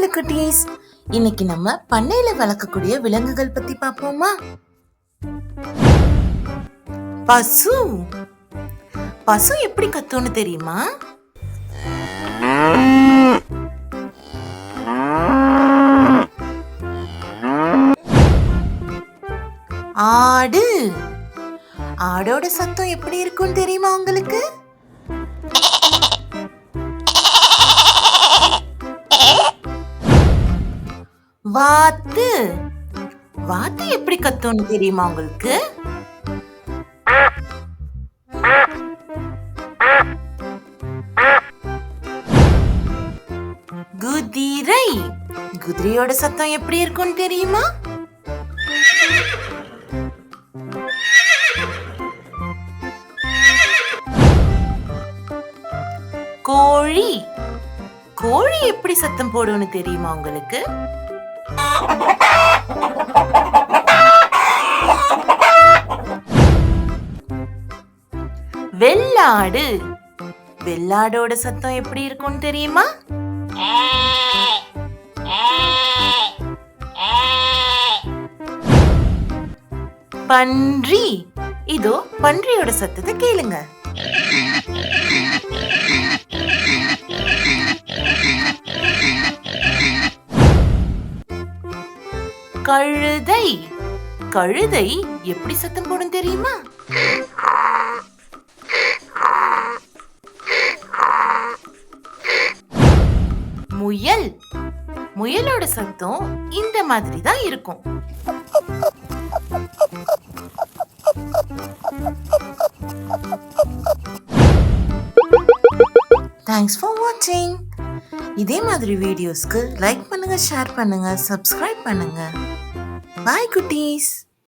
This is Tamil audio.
ஹலோ குட்டீஸ், இன்னைக்கு நம்ம பண்ணையில வளர்க்கக்கூடிய விலங்குகள் பத்தி பார்ப்போமா? பசு. பசு எப்படி கத்தும்னு தெரியுமா? ஆடு. ஆடோட சத்தம் எப்படி இருக்கும்னு தெரியுமா உங்களுக்கு? வாத்து. வாத்து எப்படி கத்தும்னு தெரியுமா உங்களுக்கு? குதிரை. குதிரையோட சத்தம் எப்படி இருக்கும்னு தெரியுமா? கோழி. கோழி எப்படி சத்தம் போடும்னு தெரியுமா உங்களுக்கு? வெள்ளாடு. வெள்ளாடோட சத்தம் எப்படி இருக்கும்னு தெரியுமா? பன்றி. இதோ பன்றியோட சத்தத்தை கேளுங்க. கழுதை. கழுதை எப்படி சத்தம் போடும் தெரியுமா? முயல். முயலோட சத்தம் இந்த மாதிரி தான் இருக்கும். தேங்க்ஸ் ஃபார் வாட்சிங். இதே மாதிரி வீடியோஸ்க்கு லைக் பண்ணுங்க, ஷேர் பண்ணுங்க, சப்ஸ்கிரைப் பண்ணுங்க. பாய் குட்டீஸ்.